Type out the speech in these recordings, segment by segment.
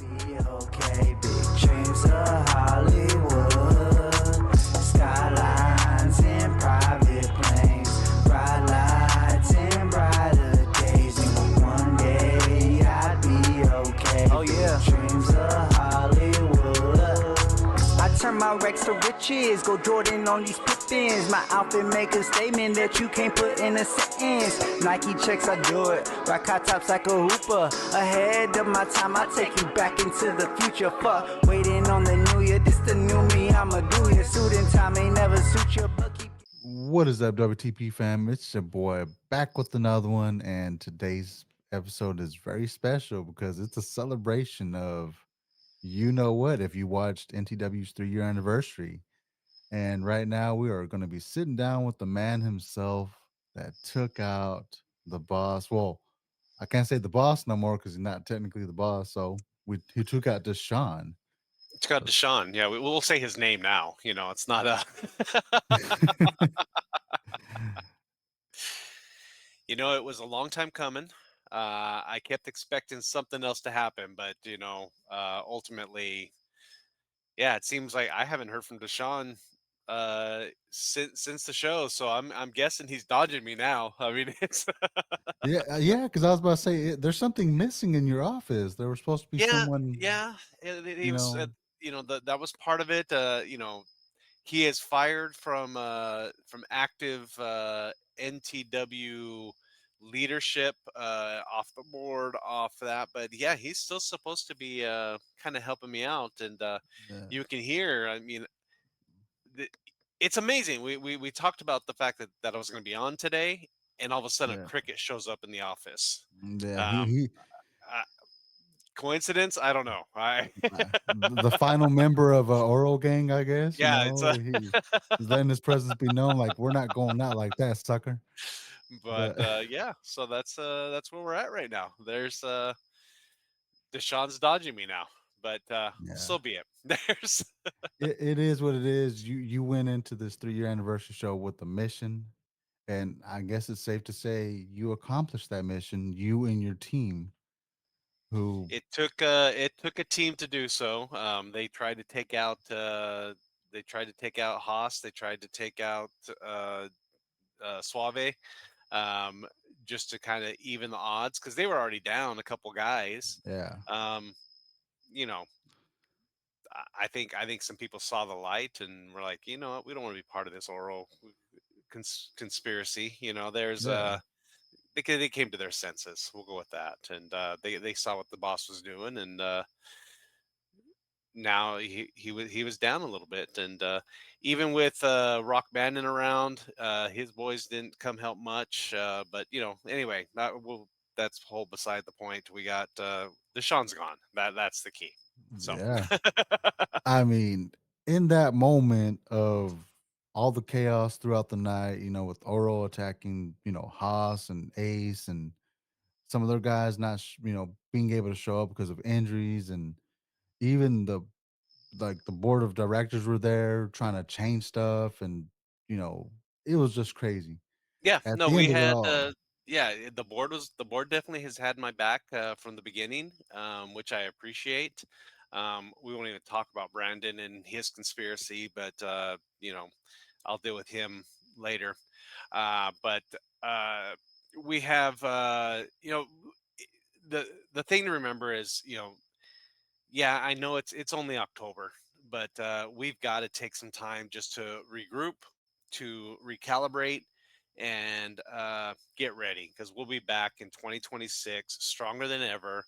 Be okay, big dreams of Hollywood, skylines and private planes, bright lights and brighter days. And one day I'd be okay. Oh yeah, dreams of Hollywood. I turn my Rex to riches, go Jordan on these Pippins. My outfit make a statement that you can't put in a sentence. Nike checks, I do it. Rock hot tops like a hooper. Ahead of my time, I take you back into the future. Fuck, waiting on the new year. This the new me, I'ma do your suit and time ain't never suit your but keep. What is up, WTP fam? It's your boy back with another one, and today's episode is very special because it's a celebration of you know what if you watched NTW's 3 year anniversary. And right now, we are going to be sitting down with the man himself that took out the boss. Well, I can't say the boss no more because he's not technically the boss. So he took out Deshaun. It's got So, Deshaun. Yeah, we'll say his name now. It's not a. It was a long time coming. I kept expecting something else to happen, but ultimately, yeah, it seems like I haven't heard from Deshaun since the show. So I'm guessing he's dodging me now. I mean, it's yeah, because I was about to say there's something missing in your office. There was supposed to be yeah, someone, yeah. He you was, know. that was part of it. He is fired from active NTW leadership, off the board, off that. But yeah, he's still supposed to be kind of helping me out, and Yeah, you can hear. I mean, th- it's amazing. We talked about the fact that I was going to be on today, and all of a sudden, a yeah, cricket shows up in the office. yeah. Um, uh, Coincidence? I don't know. I The final member of a oral gang, I guess. Yeah, it's He's letting his presence be known. Like we're not going out like that, sucker. but But yeah, so that's where we're at right now. There's Deshaun's dodging me now, but yeah, so be it. There's it is what it is. You went into this 3 year anniversary show with a mission, and I guess it's safe to say you accomplished that mission. You and your team, who it took a team to do so. They tried to take out Haas. They tried to take out Suave, um, just to kind of even the odds because they were already down a couple guys. yeah, Um, you know, I think some people saw the light and were like, you know what, we don't want to be part of this oral conspiracy. There's yeah, they came to their senses. We'll go with that, and they saw what the boss was doing, and now he was down a little bit, and even with Rock Bandon around, his boys didn't come help much. But anyway, that's whole beside the point. We got Deshaun's gone. That's the key. So yeah. I mean, in that moment of all the chaos throughout the night, with Oro attacking, Haas and Ace and some of their guys not, being able to show up because of injuries, and even the board of directors were there trying to change stuff, and you know, it was just crazy. yeah, At no, the we end of it had all, the board definitely has had my back from the beginning, which I appreciate. We won't even talk about Brandon and his conspiracy, but I'll deal with him later. But uh, we have the thing to remember is, yeah, I know it's only October, but we've got to take some time just to regroup, to recalibrate, and get ready because we'll be back in 2026 stronger than ever,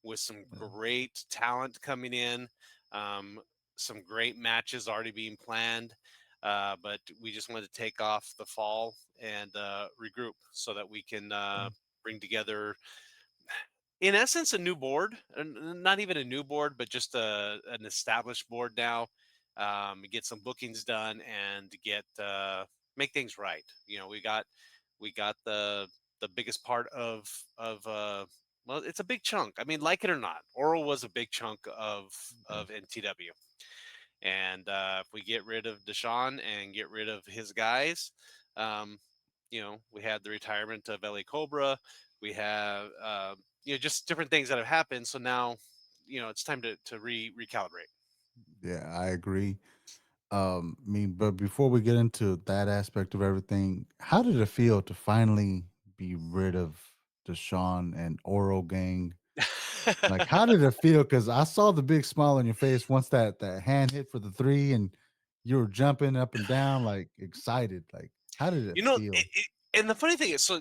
with some yeah, great talent coming in, um, some great matches already being planned. But we just want to take off the fall and regroup so that we can bring together, in essence, a new board. Not even a new board, but just an established board now. Get some bookings done and get make things right. We got the biggest part of well, it's a big chunk. I mean, like it or not, Oral was a big chunk of yes, NTW. And if we get rid of Deshaun and get rid of his guys, um, we had the retirement of LA Cobra. We have just different things that have happened. So now, it's time to recalibrate. Yeah, I agree. I mean, but before we get into that aspect of everything, how did it feel to finally be rid of Deshaun and Oro gang? Like, how did it feel? Because I saw the big smile on your face once that hand hit for the three, and you were jumping up and down, like excited. Like, how did it feel? And the funny thing is,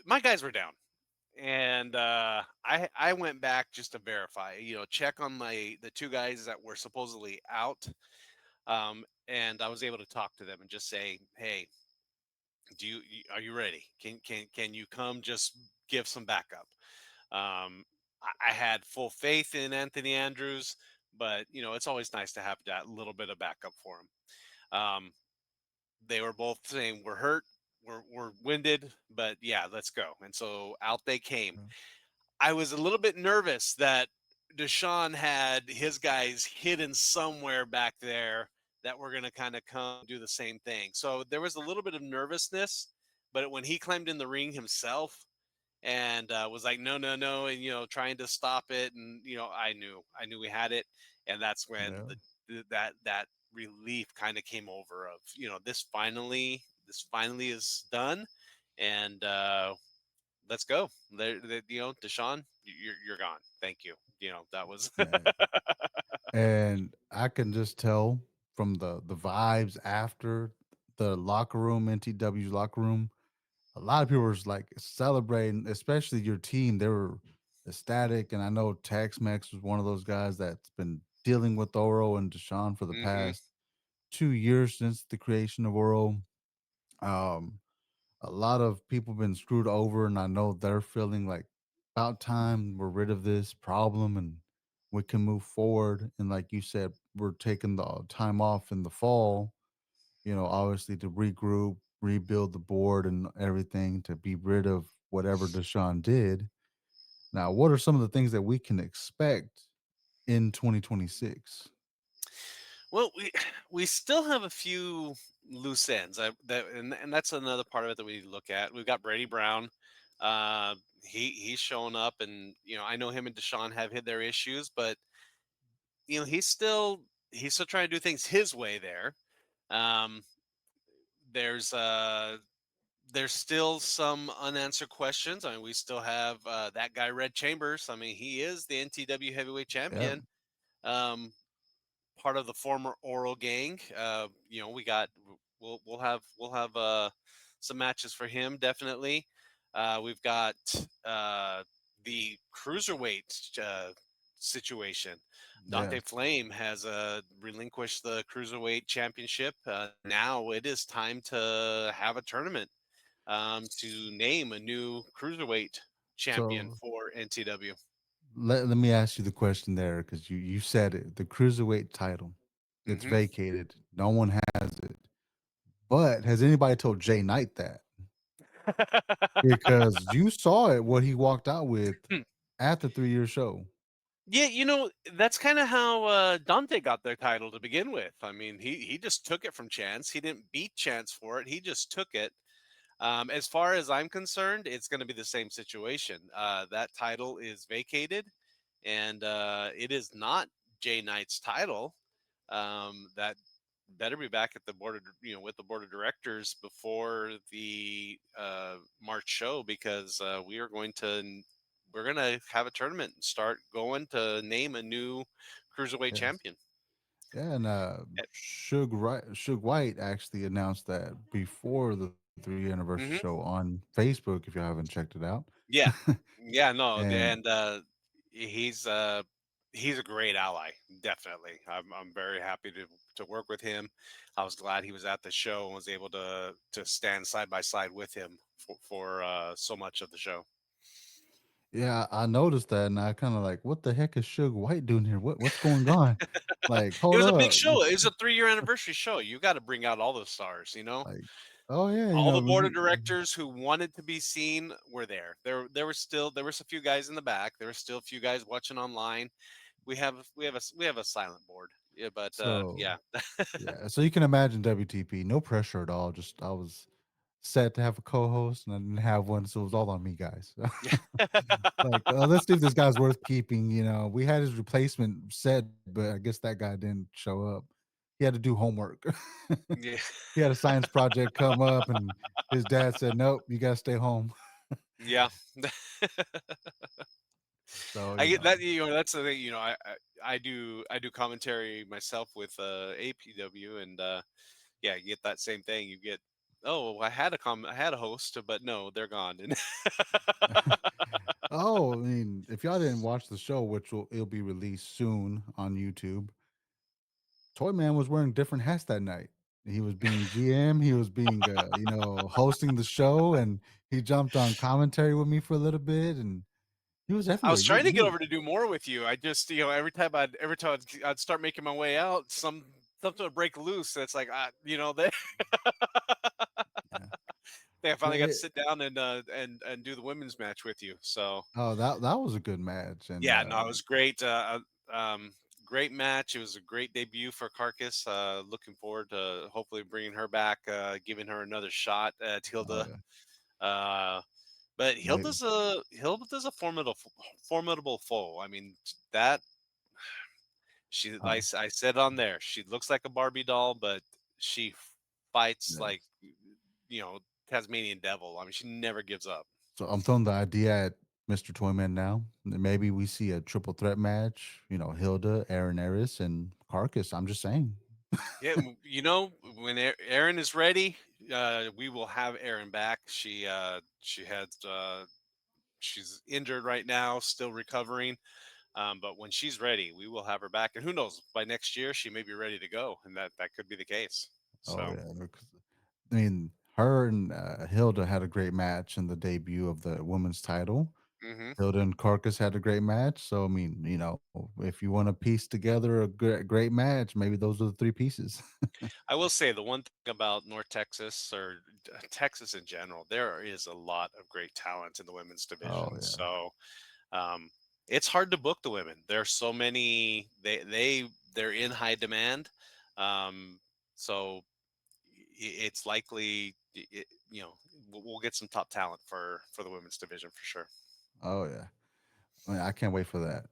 my guys were down, and I went back just to verify, check on the two guys that were supposedly out, and I was able to talk to them and just say, hey, are you ready? Can you come just give some backup? I had full faith in Anthony Andrews, but it's always nice to have that little bit of backup for him. They were both saying we're hurt, we're winded, but yeah, let's go. And so out they came. Mm. I was a little bit nervous that Deshaun had his guys hidden somewhere back there that were going to kind of come do the same thing. So there was a little bit of nervousness, but when he climbed in the ring himself and was like, no, no, no, and trying to stop it, and I knew we had it, and that's when Yeah, that relief kind of came over of this finally is done, and let's go. Deshaun, you're gone. Thank you. That was. yeah. And I can just tell from the vibes after the locker room, NTW's locker room, a lot of people were like celebrating, especially your team. They were ecstatic, and I know Tex Mex was one of those guys that's been dealing with Oro and Deshaun for the Hmm. past 2 years since the creation of Oro. Um, a lot of people been screwed over, and I know they're feeling like about time we're rid of this problem and we can move forward. And like you said, we're taking the time off in the fall, obviously to regroup, rebuild the board and everything to be rid of whatever Deshaun did. Now, what are some of the things that we can expect in 2026? Well, we still have a few loose ends. And that's another part of it that we look at. We've got Brady Brown. Uh, he's showing up, and I know him and Deshaun have hit their issues, but he's still trying to do things his way there. Um, there's uh there's still some unanswered questions. I mean, we still have that guy Red Chambers. I mean, he is the NTW heavyweight Yeah, champion. Um, Part of the former Oral gang. We'll have some matches for him definitely. We've got the cruiserweight situation. Dante yes. Flame has relinquished the cruiserweight championship. Now it is time to have a tournament to name a new cruiserweight champion So for NTW. let me ask you the question there because you said it. The cruiserweight title, it's Hmm. vacated. No one has it. But has anybody told Jay Knight that? Because you saw it what he walked out with at the 3 year show. Yeah, that's kind of how Dante got their title to begin with. I mean, he just took it from Chance. He didn't beat Chance for it. He just took it. As far as I'm concerned, it's going to be the same situation. That title is vacated, and it is not Jay Knight's title. That better be back at the with the board of directors before the March show, because we're going to have a tournament and start going to name a new cruiserweight Yes. champion. Yeah, and Eh, Suge White actually announced that before the 3 year anniversary show mhm. on Facebook, if you haven't checked it out. Yeah, yeah, no, And and he's uh, he's a great ally. Definitely, I'm very happy to work with him. I was glad he was at the show and was able to stand side by side with him for so much of the show. yeah, I noticed that and I kind of like, what the heck is Suge White doing here? What's going on? Like, It hold was a big up. show. It was a 3-year anniversary show. You got to bring out all the stars. Like, oh yeah, All the board of directors who wanted to be seen were there. There was a few guys in the back. There were still a few guys watching online. We have a silent board. Yeah, but so yeah. yeah, so you can imagine WTP, no pressure at all. Just I was set to have a co-host, and I didn't have one, so it was all on me, guys. Like, Yeah. let's see if this guy's worth keeping. We had his replacement set, but I guess that guy didn't show up. He had to do homework. Yeah. He had a science project come up, and his dad said, "Nope, you gotta stay home." Yeah. So I get that. That's the thing. I do commentary myself with APW, and yeah, you get that same thing. You get, oh, I had a host, but no, they're gone. And Oh, I mean, if y'all didn't watch the show, it'll be released soon on YouTube, Toy Man was wearing different hats that night. He was being GM, he was being, hosting the show, and he jumped on commentary with me for a little bit, and he was I everywhere. was trying to get over to do more with you. I just, every time I'd start making my way out, something would break loose. It's like, they Yeah. I finally got to It sit down and do the women's match with you. So Oh, that was a good match, and, yeah, no, it was great. Great match. It was a great debut for Carcass. Looking forward to hopefully bringing her back, giving her another shot at oh, Hilda. yeah. Uh, but Late Hilda's a formidable foe. I mean, that oh, I said on there, she looks like a Barbie doll, but she fights yeah. like, you know Tasmanian devil. I mean, she never gives up. So I'm throwing the idea at Mr. Toyman now. Maybe we see a triple threat match, Hilda, Aaron Eris, and Carcass. I'm just saying. Yeah, when Aaron is ready, we will have Aaron back. She's injured right now, still recovering. But when she's ready, we will have her back. And who knows, by next year she may be ready to go, and that could be the case. Oh, So, yeah. I mean, her and Hilda had a great match in the debut of the women's title. hmm Hilda and Carcass had a great match. So, I mean, if you want to piece together a great match, maybe those are the three pieces. I will say the one thing about North Texas, or Texas in general, there is a lot of great talent in the women's Oh, division. yeah. So, um, it's hard to book the women. There's so many. They're in high demand. Um, so it's likely, we'll get some top talent for the women's division for sure. Oh, yeah. I mean, I can't wait for that.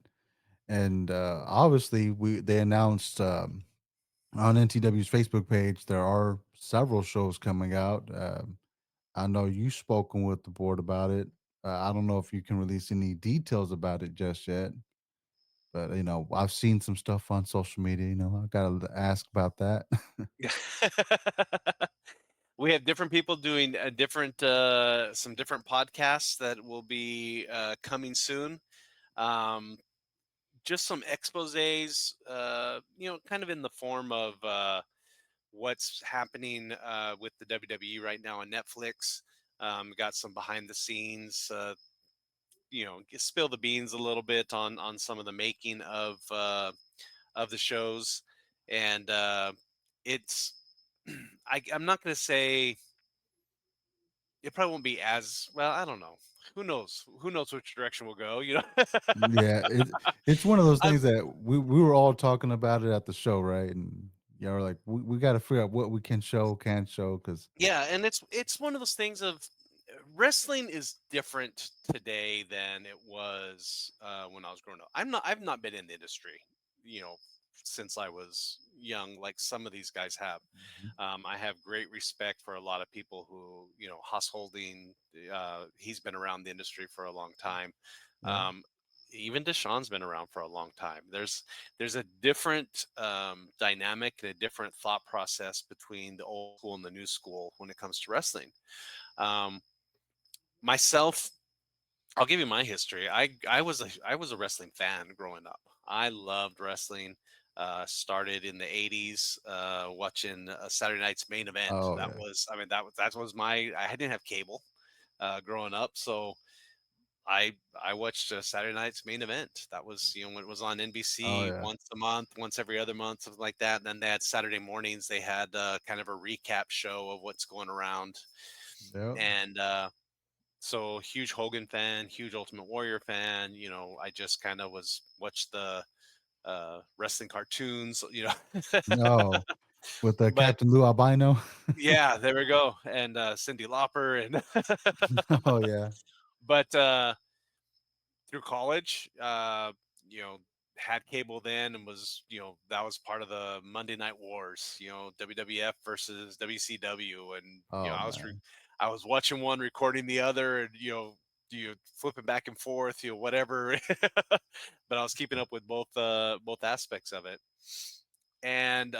And obviously, they announced on NTW's Facebook page there are several shows coming out. I know you've spoken with the board about it. I don't know if you can release any details about it just yet, but I've seen some stuff on social media. I gotta ask about that. We have different people doing some different podcasts that will be coming soon. Um, just some exposés, kind of in the form of what's happening with the WWE right now on Netflix. Got some behind the scenes, spill the beans a little bit on some of the making of the shows, and it's I'm not going to say it probably won't be as well. I don't know. Who knows? Who knows which direction we'll go? Yeah, it's one of those I'm things that we were all talking about it at the show, right? And we're like, we got to figure out what we can show, can't show, because Yeah, and it's one of those things of wrestling is different today than it was when I was growing up. I've not been in the industry, you know, since I was young, like some of these guys have. I have great respect for a lot of people who, Haas Holding, he's been around the industry for a long time. yeah, Um, Even Deshaun's been around for a long time. There's a different dynamic and a different thought process between the old school and the new school when it comes to wrestling. Um, Myself, I'll give you my history. I was a wrestling fan growing up. I loved wrestling. Started in the '80s, watching Saturday Night's Main Event. oh That yeah, was, I mean, that was my. I didn't have cable growing up, so I watched Saturday Night's Main Event. That was, when it was on oh NBC yeah, once a month, once every other month, something like that. And then they had Saturday mornings. They had kind of a recap show of what's going around, yep, and so huge Hogan fan, huge Ultimate Warrior fan. I just kind of was watched the wrestling cartoons. no. with But Captain Lou Albino. yeah, there we go. And Cindy Lauper and Oh yeah. but through college, you know, had cable then and was, that was part of the Monday Night Wars, WWF versus WCW. And, Oh man. I was watching one, recording the other, and, flipping back and forth, whatever. But I was keeping up with both aspects of it. And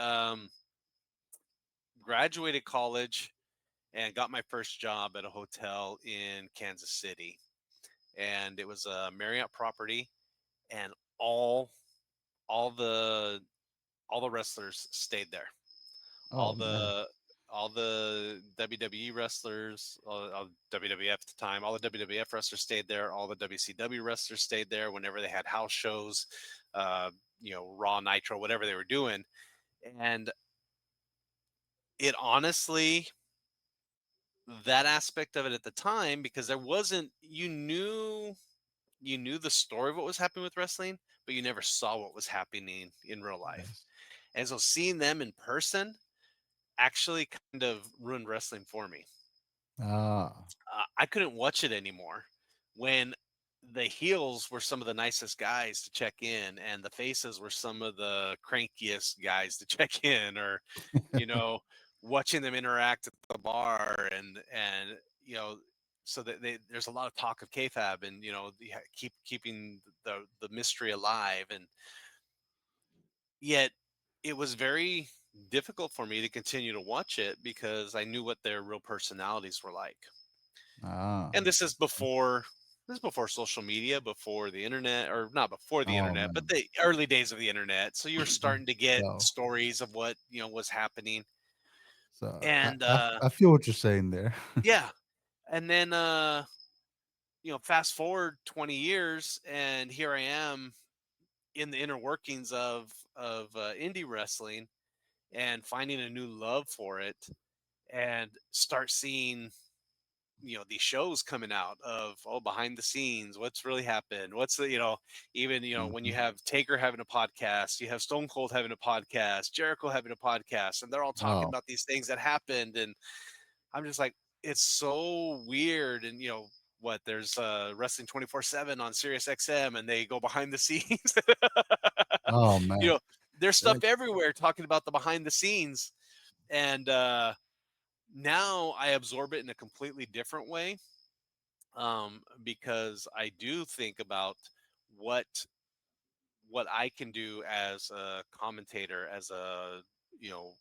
graduated college and got my first job at a hotel in Kansas City. And it was a Marriott property, and all all the all the wrestlers stayed there. All Oh man. the all the WWE wrestlers, WWF at the time, all the WWF wrestlers stayed there. All the WCW wrestlers stayed there whenever they had house shows, uh, Raw, Nitro, whatever they were doing. And it honestly, that aspect of it at the time, because there wasn't, you knew the story of what was happening with wrestling, but you never saw what was happening in real life. Yes. And so seeing them in person actually kind of ruined wrestling for me. Ah. I couldn't watch it anymore when the heels were some of the nicest guys to check in, and the faces were some of the crankiest guys to check in, or you know, watching them interact at the bar, and so that there's a lot of talk of kayfabe, and keeping the mystery alive, and yet it was very difficult for me to continue to watch it because I knew what their real personalities were like. Ah. And this is before social media, before the internet, or not before the Oh internet, but man. the early days of the internet. So you're starting to get So stories of what was happening. so And I feel what you're saying there. yeah. And then fast forward 20 years, and here I am in the inner workings of indie wrestling, and finding a new love for it, and start seeing these shows coming out of, oh, behind the scenes, what's really happened, what's the even when you Mhm. have Taker having a podcast, you have Stone Cold having a podcast, Jericho having a podcast, and they're all talking Oh, about these things that happened. And I'm just like, it's so weird. And what, there's wrestling 24/7 on Sirius XM, and they go behind the scenes. oh you man. know there's Like, stuff everywhere talking about the behind the scenes. And now I absorb it in a completely different way, because I do think about what what I can do as a commentator, as a you know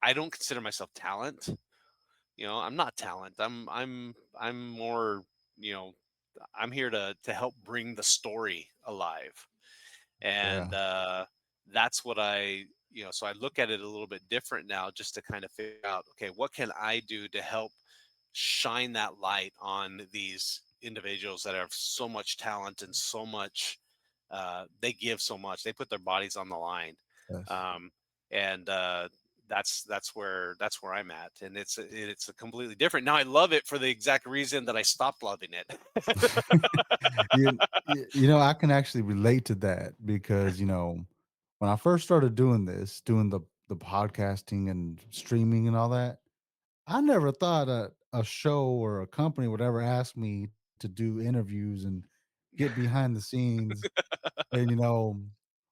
I don't consider myself talent. I'm not talent. I'm more, you know I'm here to help bring the story alive. yeah. And that's what so I look at it a little bit different now, just to kind of figure out, okay, what can I do to help shine that light on these individuals that have so much talent and so much, they give so much, they put their bodies on the line. Yes. Um, and that's where I'm at, and it's a completely different. Now I love it for the exact reason that I stopped loving it. I can actually relate to that because, when I first started doing this, doing the podcasting and streaming and all that, I never thought a show or a company would ever ask me to do interviews and get behind the scenes. And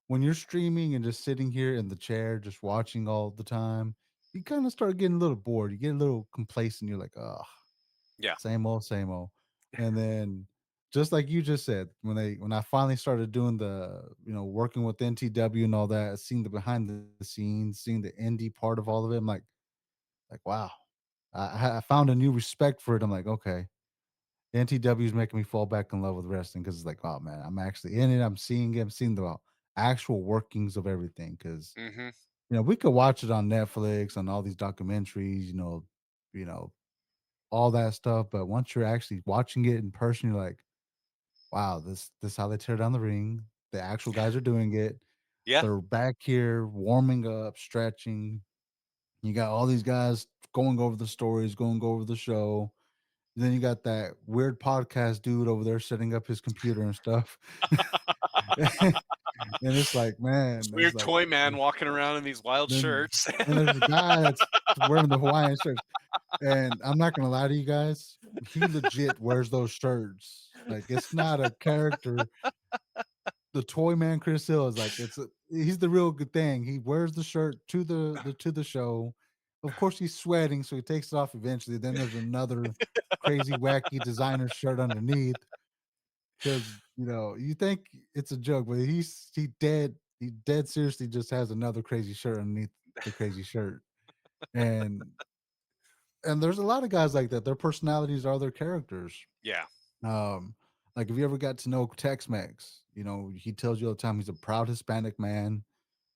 when you're streaming and just sitting here in the chair, just watching all the time, you kind of start getting a little bored. You get a little complacent. You're like, oh, Yeah. same old, same old. And then just like you just said, when I finally started doing working with NTW and all that, seeing the behind the scenes, seeing the indie part of all of it, I'm like wow. I found a new respect for it. I'm like, okay, NTW is making me fall back in love with wrestling because it's like, oh man, I'm actually in it. I'm seeing it. I'm seeing the actual workings of everything. Because Hmm. we could watch it on Netflix on all these documentaries, you know, all that stuff. But once you're actually watching it in person, you're like, wow, this how they tear down the ring. The actual guys are doing it. Yeah. They're back here warming up, stretching. You got all these guys going over the stories, going over the show. Then you got that weird podcast dude over there setting up his computer and stuff. And and it's like, This man, it's weird like, toy man walking around in these wild then shirts. and there's a guy that's wearing the Hawaiian shirts, and I'm not gonna lie to you guys, he legit wears those shirts. Like it's not a character. The toy man Chris Hill is like he's the real good thing. He wears the shirt to the show. Of course, he's sweating, so he takes it off eventually. Then there's another crazy, wacky designer shirt underneath because you think it's a joke, but he dead seriously just has another crazy shirt underneath the crazy shirt. And there's a lot of guys like that. Their personalities are their characters. Yeah. Um, like if you ever got to know Tex Mex, he tells you all the time he's a proud Hispanic man,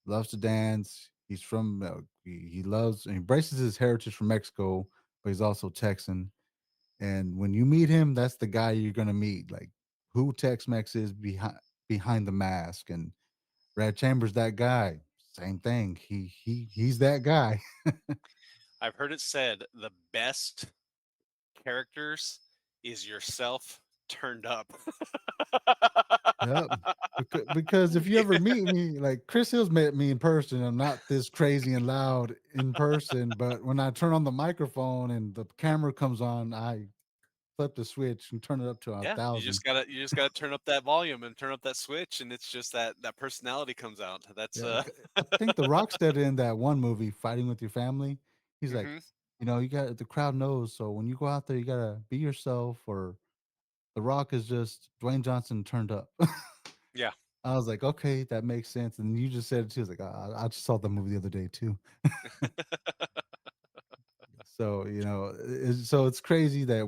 loves to dance. He's from he loves and he embraces his heritage from Mexico, but he's also Texan. And when you meet him, that's the guy you're gonna meet. Like who Tex Mex is behind the mask, and Red Chambers that guy. Same thing. He's that guy. I've heard it said the best characters is yourself turned up. Yep. Because if you ever meet me, like Chris Hill's met me in person, I'm not this crazy and loud in person, but when I turn on the microphone and the camera comes on, I flip the switch and turn it up to a Yeah, thousand. you just gotta turn up that volume and turn up that switch, and it's just that personality comes out. That's Yeah, I think the Rocksteady in that one movie, Fighting with Your Family, he's like, hmm you got the crowd knows, so when you go out there, you gotta be yourself. Or The Rock is just Dwayne Johnson turned up. yeah. I was like, okay, that makes sense. And you just said it too. I was like, I just saw the movie the other day too. So it's crazy that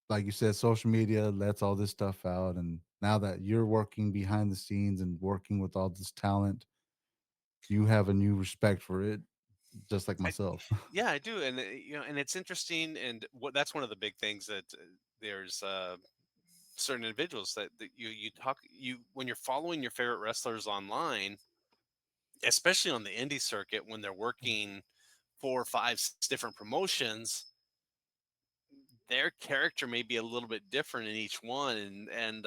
like you said, social media lets all this stuff out, and now that you're working behind the scenes and working with all this talent, you have a new respect for it, just like I, myself. yeah, I do, and and it's interesting, and what that's one of the big things that there's certain individuals that you talk you when you're following your favorite wrestlers online, especially on the indie circuit when they're working 4 or 5 different promotions, their character may be a little bit different in each one, and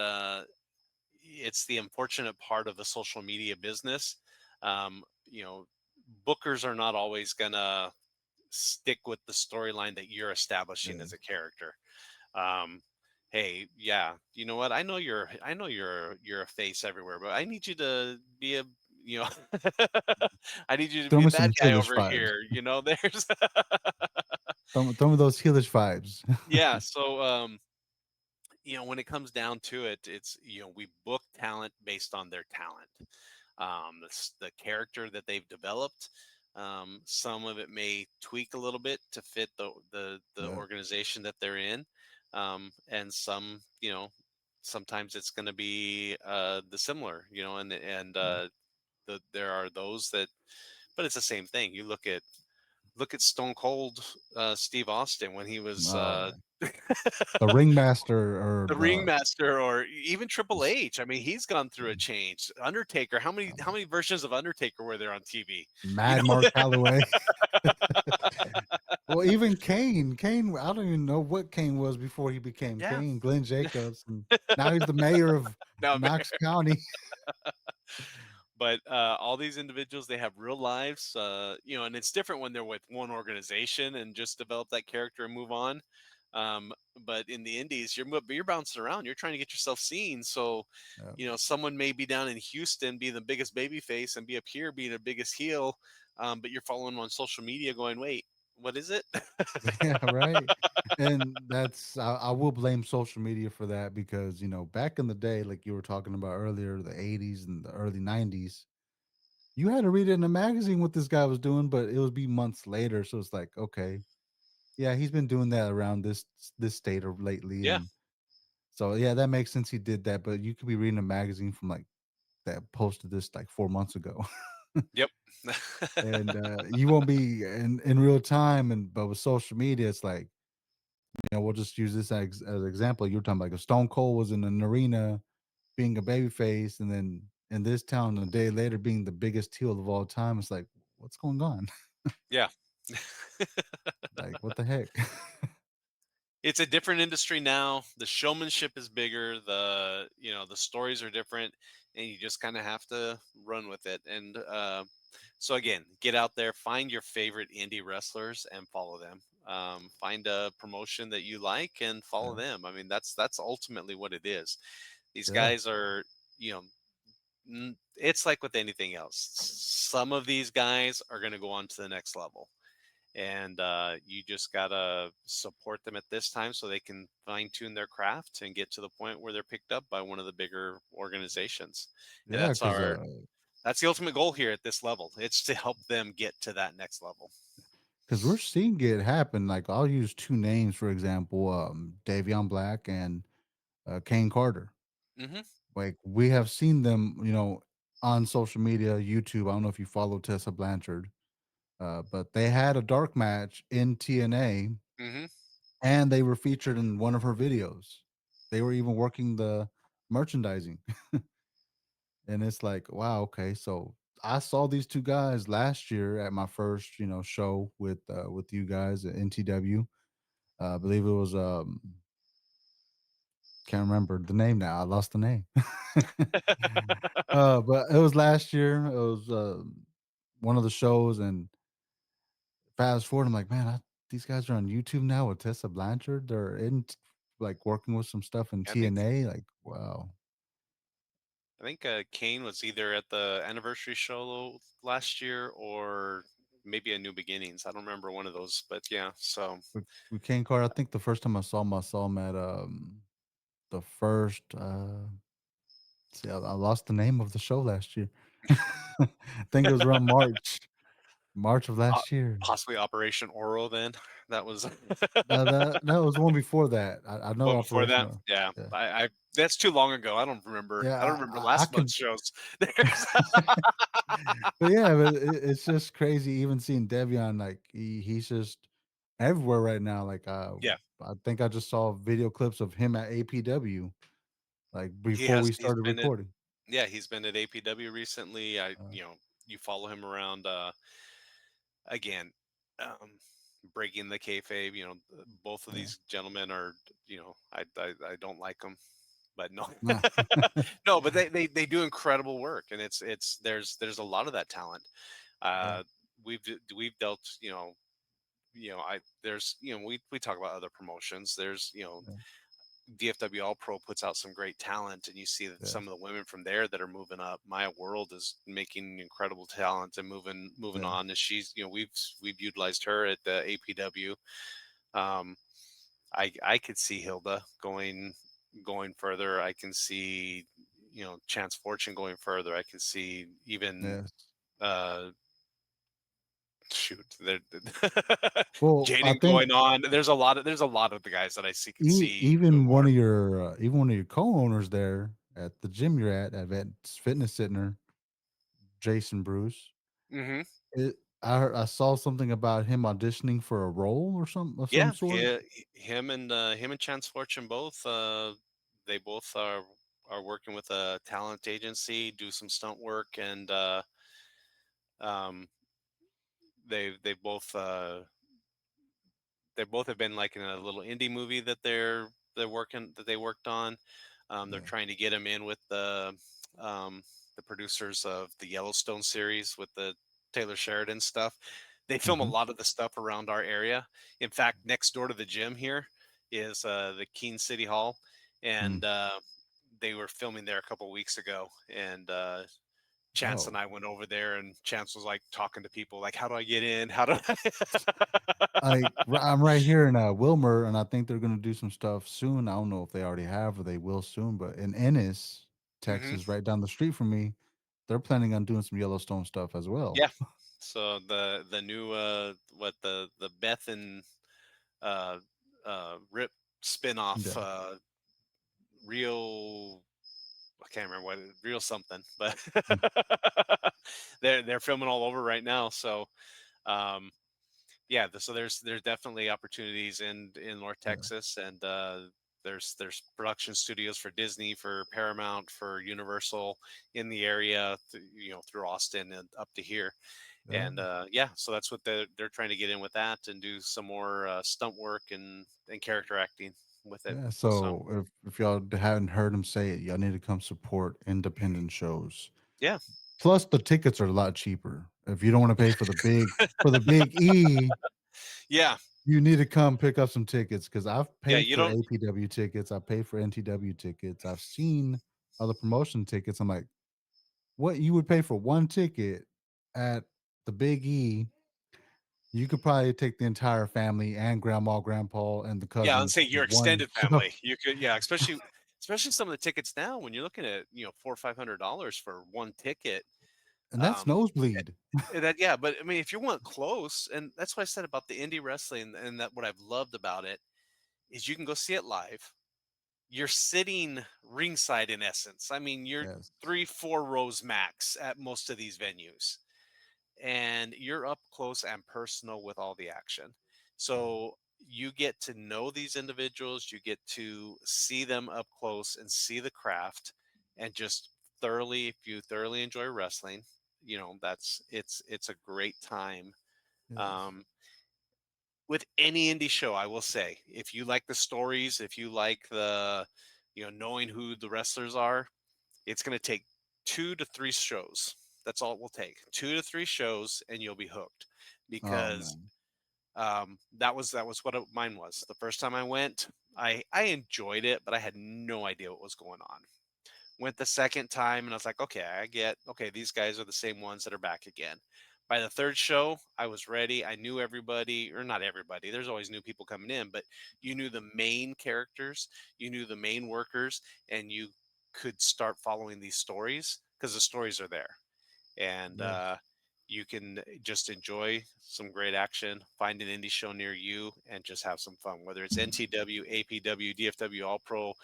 it's the unfortunate part of the social media business. Um, you know, bookers are not always gonna stick with the storyline that you're establishing Yeah. as a character. Um, hey, yeah, you know what? I know you're a face everywhere, but I need you to be a you know I need you to Throw be a me some bad guy heelish over vibes. here. There's Throw me those heelish vibes. yeah. So when it comes down to it, it's we book talent based on their talent, the character that they've developed. Some of it may tweak a little bit to fit the Yeah. organization that they're in, and sometimes it's going to be the similar, there are those that, but it's the same thing. You look at Stone Cold Steve Austin when he was Oh, the ringmaster or the ringmaster, or even Triple H. I mean, he's gone through a change. Undertaker, how many versions of Undertaker were there on TV? You Mad know, Mark Calloway. Well, even Kane, I don't even know what Kane was before he became yeah. Kane, Glenn Jacobs, and now he's the mayor of No, man. Knox County. But all these individuals, they have real lives, and it's different when they're with one organization and just develop that character and move on. But in the indies, you're bouncing around. You're trying to get yourself seen. So, Yeah, someone may be down in Houston, be the biggest baby face, and be up here being the biggest heel. But you're following them on social media, going, "Wait, what is it?" yeah, right. And I will blame social media for that because back in the day, like you were talking about earlier, the '80s and the early '90s, you had to read it in a magazine what this guy was doing, but it would be months later. So it's like, okay, yeah, he's been doing that around this state or lately, Yeah. and so yeah, that makes sense. He did that, but you could be reading a magazine from like that posted this like 4 months ago, Yep. and you won't be in real time. And but with social media, it's like we'll just use this as an example. You were talking about like if Stone Cold was in an arena being a babyface, and then in this town a day later being the biggest heel of all time. It's like, what's going on? Yeah. Like, what the heck? It's a different industry now. The showmanship is bigger. The stories are different. and you just kind of have to run with it. And so again, get out there, find your favorite indie wrestlers and follow them. Find a promotion that you like and follow Yeah. them. I mean, that's ultimately what it is. These Yeah. guys are, you know, it's like with anything else. Some of these guys are going to go on to the next level, and you just gotta support them at this time so they can fine tune their craft and get to the point where they're picked up by one of the bigger organizations. And Yeah. Because that's the ultimate goal here at this level. It's to help them get to that next level. we're seeing it happen. Like I'll use two names for example, Davion Black and Kane Carter. Hmm. Like we have seen them, on social media, YouTube. I don't know if you follow Tessa Blanchard, but they had a dark match in TNA, Hmm. and they were featured in one of her videos. They were even working the merchandising, and it's like, wow, okay. So I saw these two guys last year at my first, show with you guys at NTW. I believe it was can't remember the name now. I lost the name. But it was last year. It was one of the shows, and fast forward, I'm like, man, these guys are on YouTube now with Tessa Blanchard. They're like working with some stuff in I think TNA. Like, wow, I think Kane was either at the anniversary show last year or maybe a New Beginnings. I don't remember one of those, but yeah. So we Kane Carter. I think the first time I saw him at the first. See, I lost the name of the show last year. I think it was around March of po- last year. possibly Operation Oro. Then that was That was the one before that. I know one before that. Operational. Yeah, Yeah, I that's too long ago. I don't remember. I don't yeah. remember I last can, month's shows. There's but yeah, but it's just crazy. Even seeing Devion, like he's just everywhere right now. Like yeah. I think I just saw video clips of him at APW, like He before has we he's started been at recording. yeah, he's been at APW recently. Uh, You follow him around again, um breaking the kayfabe, both of yeah, these gentlemen are, I don't like them, but no. nah, No, but they do incredible work, and there's a lot of that talent. yeah, Uh we've dealt, I there's, we talk about other promotions. There's, yeah, DFW All Pro puts out some great talent, and you see that yeah, some of the women from there that are moving up. Maya World is making incredible talent and moving yeah, on. And she's, we've utilized her at the APW. Um, I could see Hilda going further. I can see, Chance Fortune going further. I can see even yes. uh shoot there Well, I Jaden think going on. There's a lot of the guys that I see could see doing even more. even one of your co-owners there at the gym you're at Advanced Fitness Center, Jason Bruce. Hmm. I saw something about him auditioning for a role or some Yeah, sort. him and Chance Fortune both they both are working with a talent agency, do some stunt work, and um they both have been like in a little indie movie that they worked on. They're Yeah. trying to get him in with um, the producers of the Yellowstone series with the Taylor Sheridan stuff. They film a Hmm. lot of the stuff around our area. In fact, next door to the gym here is the Keene City Hall, Mm. and they were filming there a couple weeks ago. And Chance and Oh, I went over there, and Chance was like talking to people, like, "How do I get in? How do I?" I'm right here in Wilmer, and I think they're gonna do some stuff soon. I don't know if they already have or they will soon, but in Ennis, Hmm. Texas, right down the street from me, they're planning on doing some Yellowstone stuff as well. Yeah. So the new what the Beth and Rip spinoff, Yeah. real, I can't remember what real something, but Mm. they're filming all over right now. So um yeah, so there's definitely opportunities in North Yeah. Texas, and there's production studios for Disney, for Paramount, for Universal in the area, through Austin and up to here. Yeah. And yeah, so that's what they're trying to get in with that and do some more stunt work and character acting. with it. Yeah. So So if y'all hadn't heard him say it, y'all need to come support independent shows. yeah, Plus, the tickets are a lot cheaper. If you don't want to pay for the big E, yeah, you need to come pick up some tickets because I've yeah. paid You for don't. APW tickets. I paid for NTW tickets. I've seen other promotion tickets. I'm like, what you would pay for one ticket at the Big E, you could probably take the entire family and grandma, grandpa, and the Yeah, I'd cousins say to your one extended show. family. You could, yeah, especially some of the tickets now when you're looking at $400 or $500 for one ticket. And that's Um, nosebleed. that yeah, but I mean, if you want close, and that's what I said about the indie wrestling, and that what I've loved about it is you can go see it live. You're sitting ringside in essence. I mean, you're Yes. 3, 4 rows max at most of these venues, and you're up close and personal with all the action. So you get to know these individuals, you get to see them up close and see the craft, and just thoroughly, if you thoroughly enjoy wrestling, that's it's a great time. Yes. Um, with any indie show, I will say, if you like the stories, if you like the, knowing who the wrestlers are, it's going to take 2 to 3 shows. That's all it will take. 2 to 3 shows, and you'll be hooked. Oh Because man. that was what mine was. The first time I went, I enjoyed it, but I had no idea what was going on. Went the second time, and I was like, okay, okay, these guys are the same ones that are back again. By the third show, I was ready. I knew everybody, or not everybody. There's always new people coming in, but you knew the main characters, you knew the main workers, and you could start following these stories because the stories are there. And Yes. you can just enjoy some great action, find an indie show near you, and just have some fun. Whether it's NTW, APW, DFW All Pro,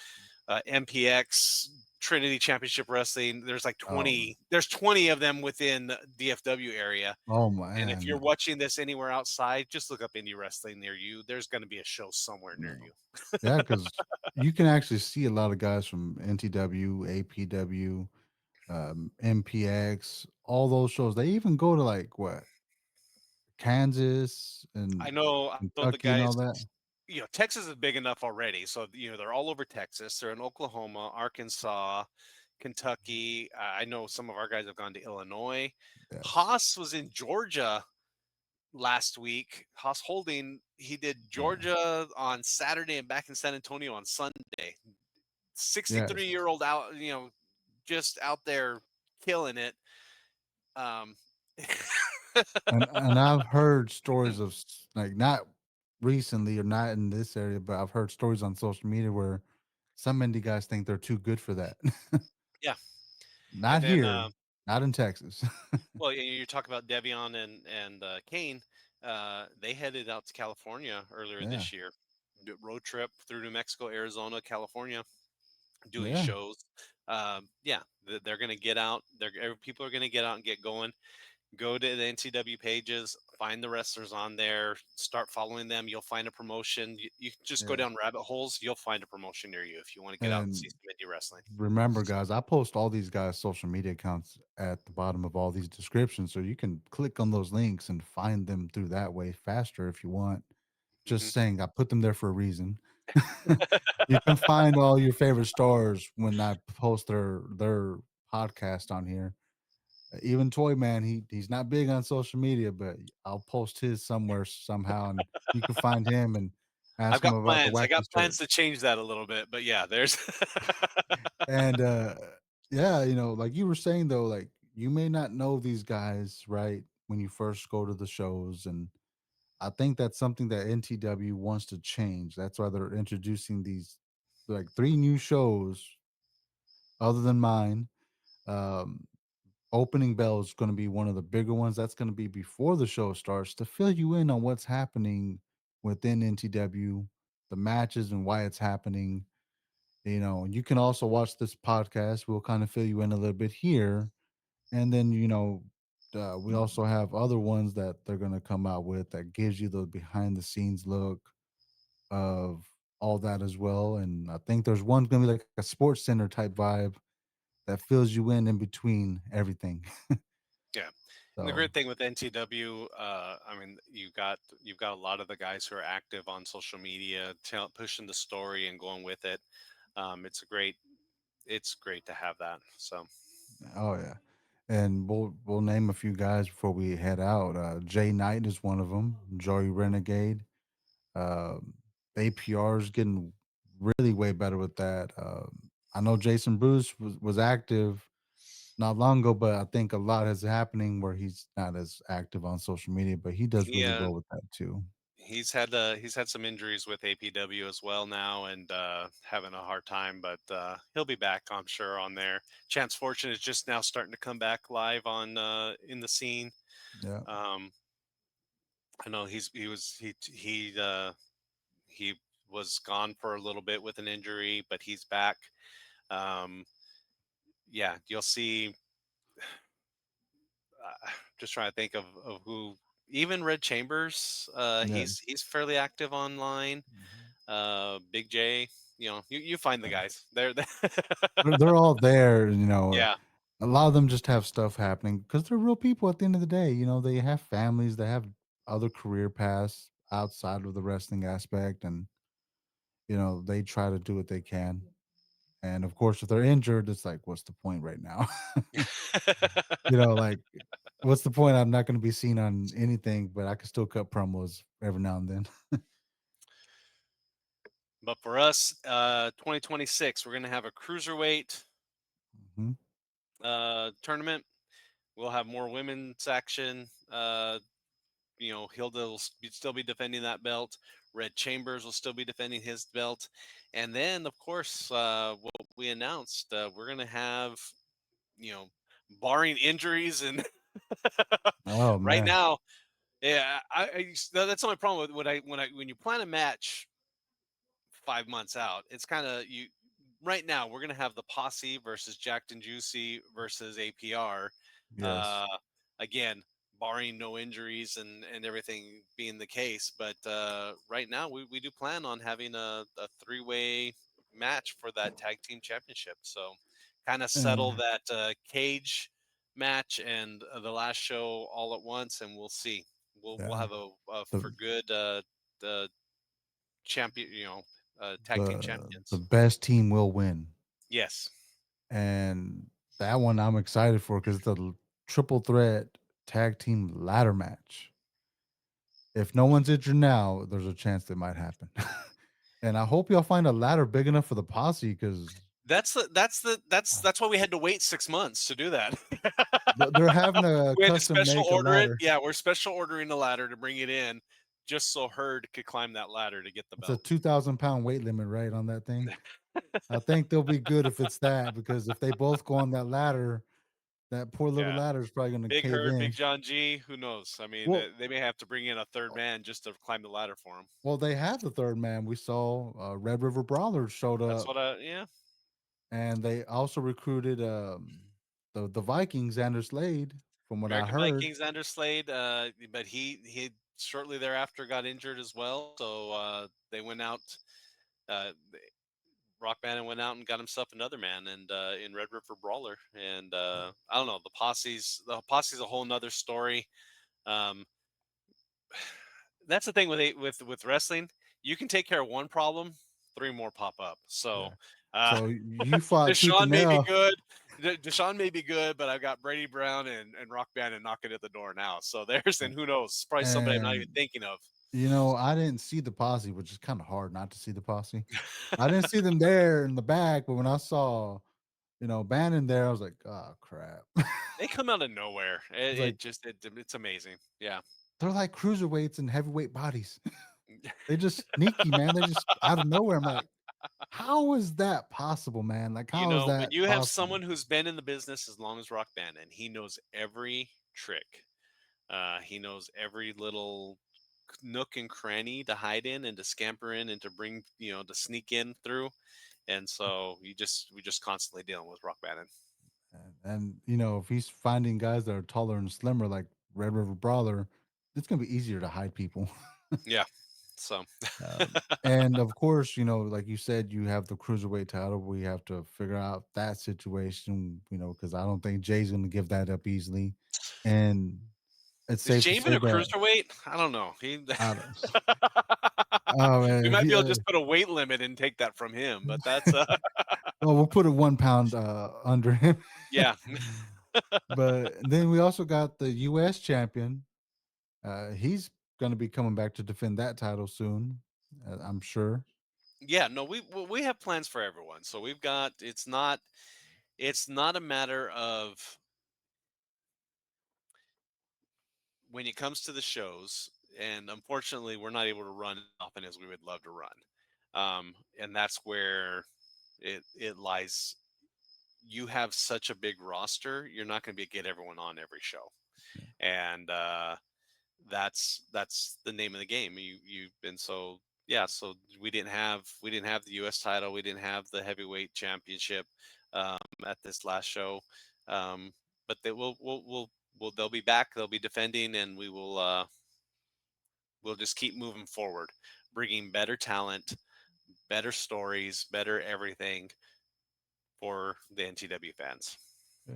MPX, Trinity Championship Wrestling. There's like Oh. 20. There's 20 of them within the DFW area. Oh And if man. you're watching this anywhere outside, just look up indie wrestling near you. There's going to be a show somewhere near No. you. Yeah, because you can actually see a lot of guys from NTW, APW, MPX, all those shows. They even go to like what Kansas and I know the Kentucky and guys. all that. Texas is big enough already. So they're all over Texas. They're in Oklahoma, Arkansas, Kentucky. I know some of our guys have gone to Illinois. Yes. Haas was in Georgia last week. Haas Holding, he did Yeah. Georgia on Saturday and back in San Antonio on Sunday. 63 Yes. year old out, just out there killing it. Um, And I've heard stories of like not recently or not in this area, but I've heard stories on social media where some indie guys think they're too good for that. yeah. And Not then, here, not in Texas. well, you talk about Devion and Kane. They headed out to California earlier Yeah. this year. Road trip through New Mexico, Arizona, California, doing Yeah. shows. Yeah, they're going to get out. People are going to get out and get going. Go to the NCW pages, find the wrestlers on there, start following them. You'll find a promotion. You can just go Yes. down rabbit holes. You'll find a promotion near you if you want to get out and see And some indie wrestling. remember, guys, I post all these guys' social media accounts at the bottom of all these descriptions. So you can click on those links and find them through that way faster if you want. Hmm. Just saying, I put them there for a reason. You can find all your favorite stars when I post their podcast on here. Even Toy Man, he's not big on social media, but I'll post his somewhere somehow, and you can find him and I've ask him got about the plans. I got wacky plans stories. to change that a little bit, but yeah, there's. And yeah, like you were saying though, like you may not know these guys, right, when you first go to the shows. And I think that's something that NTW wants to change. That's why they're introducing these like three new shows other than mine. Um, Opening bell is going to be one of the bigger ones. That's going to be before the show starts to fill you in on what's happening within NTW, the matches and why it's happening. You can also watch this podcast. We'll kind of fill you in a little bit here. And then, we also have other ones that they're going to come out with that gives you the behind the scenes look of all that as well. And I think there's one going to be like a sports center type vibe that fills you in between everything. Yeah. And the So great thing with NTW, I mean, you've got a lot of the guys who are active on social media, pushing the story and going with it. It's great to have that. So oh yeah, and we'll name a few guys before we head out. Jay Knight is one of them. Joey Renegade. APR is getting really way better with that. I know Jason Bruce was active not long ago, but I think a lot is happening where he's not as active on social media, but he does he really well with that too. he's had some injuries with APW as well now, and having a hard time, but he'll be back, I'm sure, on there. Chance Fortune is just now starting to come back live on in the scene. Yeah. Um, I know he was gone for a little bit with an injury, but he's back. Um, yeah, you'll see. Just trying to think of who. Even Red Chambers, Yeah. he's fairly active online. Mhm. Big J, you find the Yeah. guys. They're They're all there, yeah. a lot of them just have stuff happening because they're real people at the end of the day. They have families, they have other career paths outside of the wrestling aspect, and they try to do what they can. And of course, if they're injured, it's like, what's the point right now? Like, what's the point? I'm not going to be seen on anything, but I can still cut promos every now and then. But for us, 2026, we're gonna have a cruiserweight Mhm. tournament. We'll have more women's action. Hilda will still be defending that belt. Red Chambers will still be defending his belt. And then, of course, what we announced, we're going to have, you know, barring injuries and Oh right man, now, yeah, that's the only problem with when you plan a match 5 months out. It's kind of you. Right now, we're gonna have the posse versus Jacked and Juicy versus APR. yes, Uh, Again, barring no injuries and everything being the case, but right now we do plan on having a three-way match for that tag team championship. So, kind of settle and that cage match and the last show all at once, and we'll see. We'll yeah, have a the for good the champion, tag team the champions. best team will win, Yes. and that one I'm excited for because the triple threat tag team ladder match. If no one's injured now, there's a chance that might happen. And I hope y'all find a ladder big enough for the posse because That's why we had to wait 6 months to do that. they're having to We had to custom special make a order it. ladder. Yeah, we're special ordering the ladder to bring it in, just so Herd could climb that ladder to get the It's a belt. 2,000 pound weight limit, right, on that thing. I think they'll be good if it's that because if they both go on that ladder, that poor little Yeah, ladder is probably going to Big cave Herd, in. Big John G. Who knows? I mean, Well, they may have to bring in a third man just to climb the ladder for him. well, they have the third man. We saw Red River Brawlers showed That's up, what I yeah. and they also recruited the Vikings, Xander Slade, from what I American heard. Vikings Under Slade, but he shortly thereafter got injured as well. So they went out. Uh, Rock Band went out and got himself another man, and in Red River Brawler. And I don't know, the posse's a whole nother story. Um, that's the thing with wrestling. You can take care of one problem, three more pop up. So Yeah. uh, So you fought tooth Deshaun and may be nail, good. Deshaun may be good, but I've got Brady Brown and Rock Band and knocking at the door now. So there's and who knows, probably somebody I'm not even and thinking of. I didn't see the posse, which is kind of hard not to see the posse. I didn't see them there in the back, but when I saw Bannon there, I was like, oh crap. They come out of nowhere. It's like It's amazing. Yeah. they're like cruiserweights and heavyweight bodies. They just sneaky, man. They're just out of nowhere. I'm like, how is that possible, man? Like, how is When that you have possible? someone who's been in the business as long as Rock Band and he knows every trick, he knows every little nook and cranny to hide in and to scamper in and to bring, to sneak in through. And so we just constantly dealing with Rock Band. And if he's finding guys that are taller and slimmer, like Red River Brawler, it's gonna be easier to hide people. Yeah. So And of course, like you said, you have the cruiserweight title. We have to figure out that situation, because I don't think Jay's going to give that up easily. and it's Is safe Jay to even say a that cruiserweight? I don't know. He I don't. Oh we man, if might be you, able to just put a weight limit and take that from him, but that's well, we'll put it 1 pound under him. yeah. But then we also got the U.S. champion. He's going to be coming back to defend that title soon, I'm sure. Yeah, no, we have plans for everyone. So we've got it's not a matter of when it comes to the shows, and unfortunately, we're not able to run as often as we would love to run. And that's where it lies. You have such a big roster, you're not going to be get everyone on every show, and that's the name of the game. You've been so yeah. So we didn't have the U.S. title, we didn't have the heavyweight championship at this last show, um, but they'll be back. They'll be defending, and we'll just keep moving forward, bringing better talent, better stories, better everything for the NTW fans. Yeah.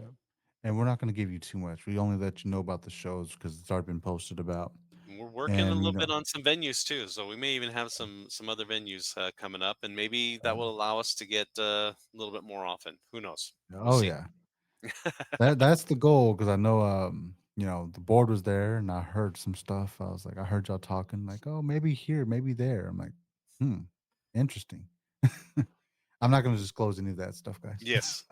And we're not going to give you too much. We only let you know about the shows because it's already been posted about. And we're working a And, little bit on some venues too, so we may even have some other venues coming up, and maybe that uh, will allow us to get a little bit more often. Who knows? We'll oh, see. yeah. That's the goal because I know, the board was there and I heard some stuff. I was like, I heard y'all talking, like, oh, maybe here, maybe there. I'm like, hmm, interesting. I'm not going to disclose any of that stuff, guys. Yes.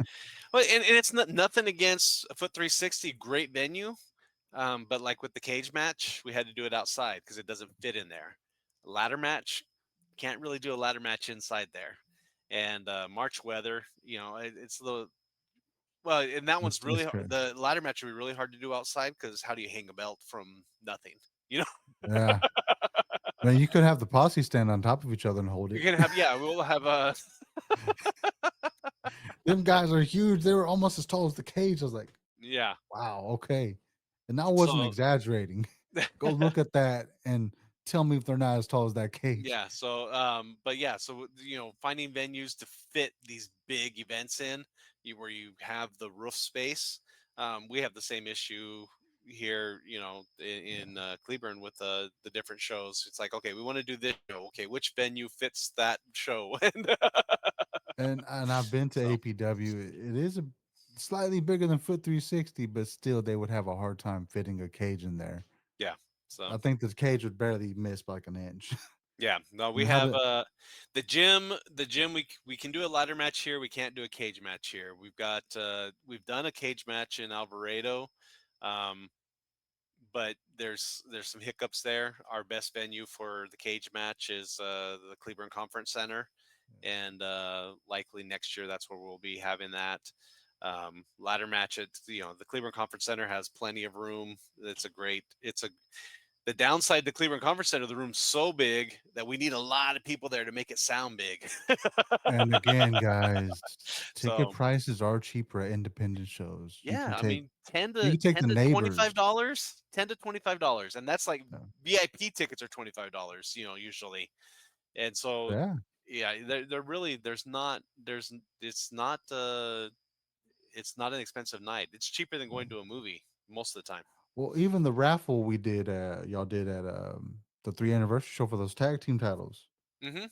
Well, and it's not nothing against Foot 360, great venue. But like with the cage match, we had to do it outside because it doesn't fit in there. Ladder match, can't really do a ladder match inside there. And March weather, it's a little well, and that one's It's really hard. true. The ladder match would be really hard to do outside because how do you hang a belt from nothing? You know, Yeah. Man, you could have the posse stand on top of each other and hold you're it. gonna have yeah, we'll have a Them guys are huge. They were almost as tall as the cage. I was like, yeah. wow, okay. And I wasn't So exaggerating. Go look at that and tell me if they're not as tall as that cage. yeah, so but yeah, so finding venues to fit these big events in, where you have the roof space. We have the same issue here, in Yeah. Cleburne with the different shows. It's like, okay, we want to do this show. Okay, which venue fits that show? And And I've been to so APW. It is a slightly bigger than Foot 360, but still they would have a hard time fitting a cage in there. yeah, so I think the cage would barely miss by like an inch. yeah, no, we And how have to the gym we can do a ladder match here. We can't do a cage match here. We've done a cage match in Alvarado. Um, but there's some hiccups there. Our best venue for the cage match is the Cleburne Conference Center, and likely next year that's where we'll be having that ladder match. At the Cleburne Conference Center has plenty of room. It's a the downside to Cleburne Conference Center. The room's so big that we need a lot of people there to make it sound big. and again, guys, ticket So prices are cheaper at independent shows. yeah, I Take mean 10 you to can take 10 the to neighbors. $25, $10 to $25, and that's like Yeah. VIP tickets are $25, usually. And so Yeah. yeah, they're really it's not an expensive night. It's cheaper than going to a movie most of the time. Well, even the raffle we did, y'all did at the 3 anniversary show for those tag team titles. Hmm.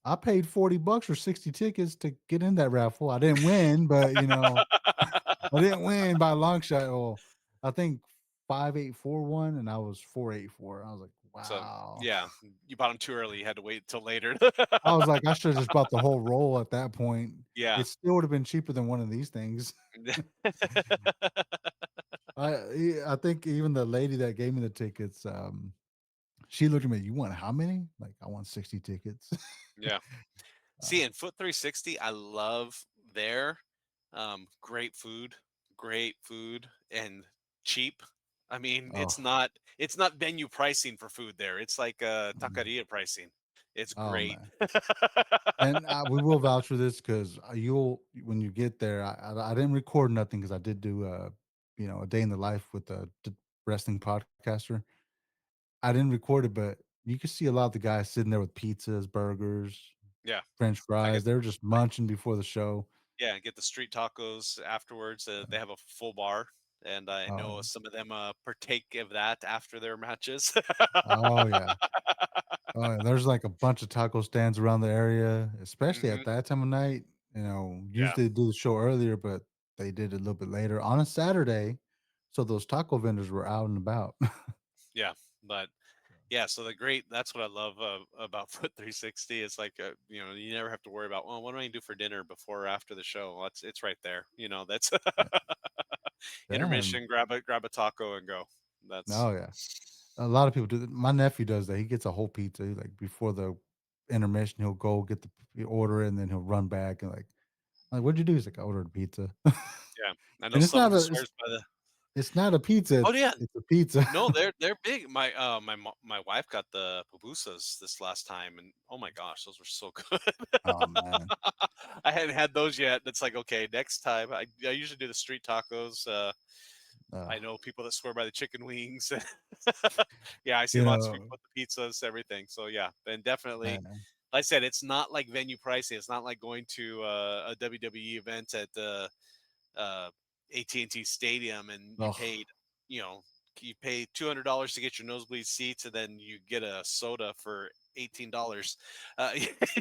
I paid $40 for 60 tickets to get in that raffle. I didn't win, but I didn't win by a long shot. Well, I think 584 won, and I was 484. I was like, So wow. yeah, you bought them too early. You had to wait till later. I was like, I should have just bought the whole roll at that point. Yeah. It still would have been cheaper than one of these things. I think even the lady that gave me the tickets, she looked at me. You want how many? Like I want 60 tickets. Yeah. See, uh, in Foot 360, I love their great food, and cheap. I mean, oh, it's not venue pricing for food there. It's like mm, taqueria pricing. It's oh great. man. And we will vouch for this because you'll when you get there. I didn't record nothing because I did do a day in the life with the wrestling podcaster. I didn't record it, but you can see a lot of the guys sitting there with pizzas, burgers, Yeah. French I get fries. They're just I munching before the show. yeah, get the street tacos afterwards. They have a full bar. and I Oh, know yeah. some of them partake of that after their matches. Oh, yeah. Oh, yeah. There's like a bunch of taco stands around the area, especially Hmm. at that time of night. Yeah, Usually they do the show earlier, but they did it a little bit later on a Saturday. So those taco vendors were out and about. yeah, but yeah. So the great that's what I love about Foot 360. It's like you never have to worry about, well, what am I gonna do for dinner before or after the show. Well, it's right there. That's Yeah. Yeah. intermission. Grab a taco and go. That's Oh, yeah. A lot of people do that. My nephew does that. He gets a whole pizza, like, before the intermission, he'll go get the order, and then he'll run back and like, "What'd you do?" He's like, "I ordered a pizza." yeah. I know And it's someone not who a swears by the. it's not a pizza, Oh yeah, it's a pizza. no, they're big. My wife got the pupusas this last time, and oh my gosh, those were so good. Oh, man. I hadn't had those yet. It's like, okay, next time. I usually do the street tacos. Uh, I know people that swear by the chicken wings. Yeah, I see you lots of people know, with the pizzas, everything. So yeah, and definitely, man. like I said, it's not like venue pricing. It's not like going to a WWE event at uh, AT&T Stadium, and Oh, you know, you pay $200 to get your nosebleed seats, and then you get a soda for $18.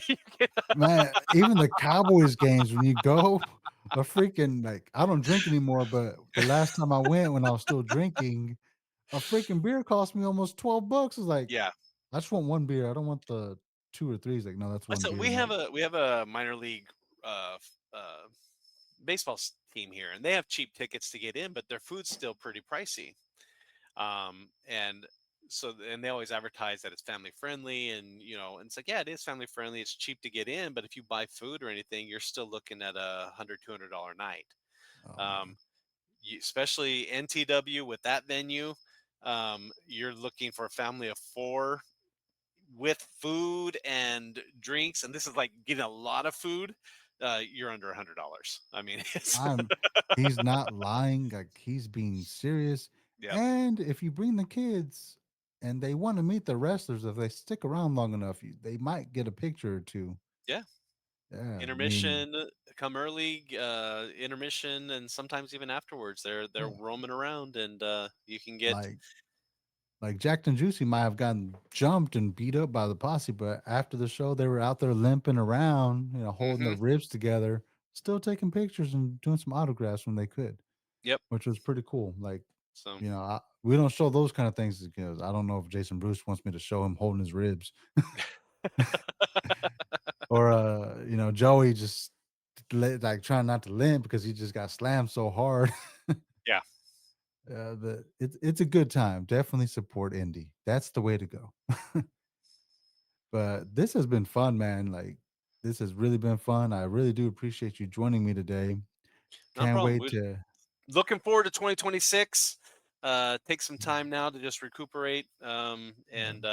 You get- man, even the Cowboys games, when you go, a freaking, like, I don't drink anymore, but the last time I went when I was still drinking, a freaking beer cost me almost $12. It's like, yeah, "I just want 1 beer. I don't want the 2 or 3." He's like, "No, that's I 1 said beer." I'm like, we have a minor league baseball team here, and they have cheap tickets to get in, but their food's still pretty pricey. And and they always advertise that it's family friendly, and it's like, yeah, it is family friendly. It's cheap to get in, but if you buy food or anything, you're still looking at $100-$200 night. "Oh, Um, man." Especially NTW with that venue, you're looking for a family of four with food and drinks, and this is like getting a lot of food. You're under $100. I mean, it's I'm He's not lying, like, he's being serious, yep, and if you bring the kids and they wanna meet the wrestlers, if they stick around long enough, they might get a picture or 2. yeah. Yeah, I mean, Intermission, come early, intermission, and sometimes even afterwards. They're yeah, roaming around, and you can get. like Jacked and Juicy might have gotten jumped and beat up by the posse, but after the show, they were out there limping around, holding Hmm. their ribs together, still taking pictures and doing some autographs when they could, Yep. which was pretty cool. Like, So we don't show those kind of things because I don't know if Jason Bruce wants me to show him holding his ribs or, Joey just like trying not to limp because he just got slammed so hard. yeah, But it's a good time. Definitely support indie. That's the way to go. But this has been fun, man. Like, this has really been fun. I really do appreciate you joining me today. no Can't problem. wait We're to looking forward to 2026. Take some time now to just recuperate, uh, and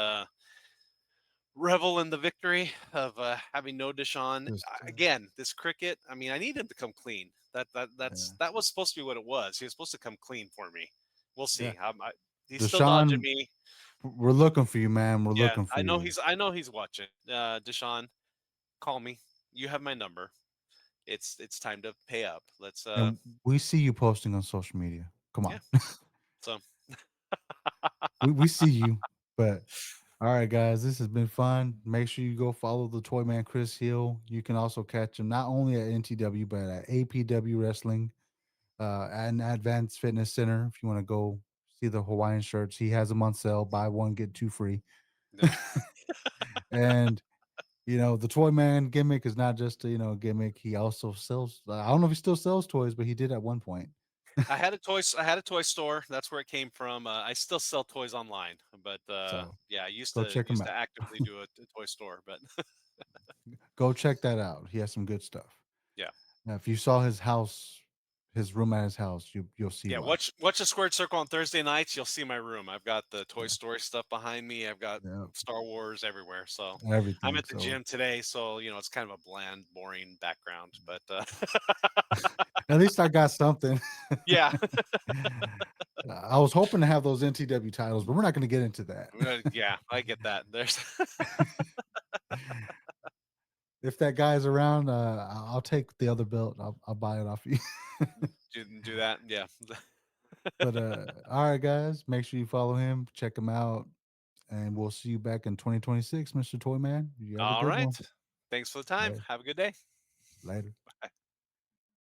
revel in the victory of having no Deshaun. just Again, this cricket. I mean, I need him to come clean. yeah, That was supposed to be what it was. He was supposed to come clean for me. We'll yeah. see. He's still dodging Deshaun, me. we're looking for you, man. We're Yeah, looking for you. I know he's watching. Deshaun, call me. You have my number. It's time to pay up. Let's And we see you posting on social media. Come yeah. on. So We see you. But all right, guys, this has been fun. Make sure you go follow the Toy Man Chris Hill. You can also catch him not only at NTW but at APW Wrestling, and Advanced Fitness Center. If you want to go see the Hawaiian shirts, he has them on sale. Buy one, get two free. yeah. And the Toy Man gimmick is not just a gimmick. He also sells. I don't know if he still sells toys, but he did at one point. I had a toy store. That's where it came from. I still sell toys online, but So yeah, I go check him used to out. actively do a toy store, but Go check that out. He has some good stuff. yeah. Now, if you saw his room at his house, you'll see Yeah, why. watch a squared circle on Thursday nights. You'll see my room. I've got the Toy Yeah, Story stuff behind me. I've got yeah, Star Wars everywhere. So I'm everything. at the So gym today. So it's kind of a bland, boring background. But at least I got something. yeah, I was hoping to have those NTW titles, but we're not going to get into that. yeah, I get that. There's If that guy's around, I'll take the other belt. I'll buy it off you. do that. Yeah, But all right, guys, make sure you follow him, check him out, and we'll see you back in 2026, Mr. Toyman. You have a All good right. one. Thanks for the time. Later. Have a good day. Later.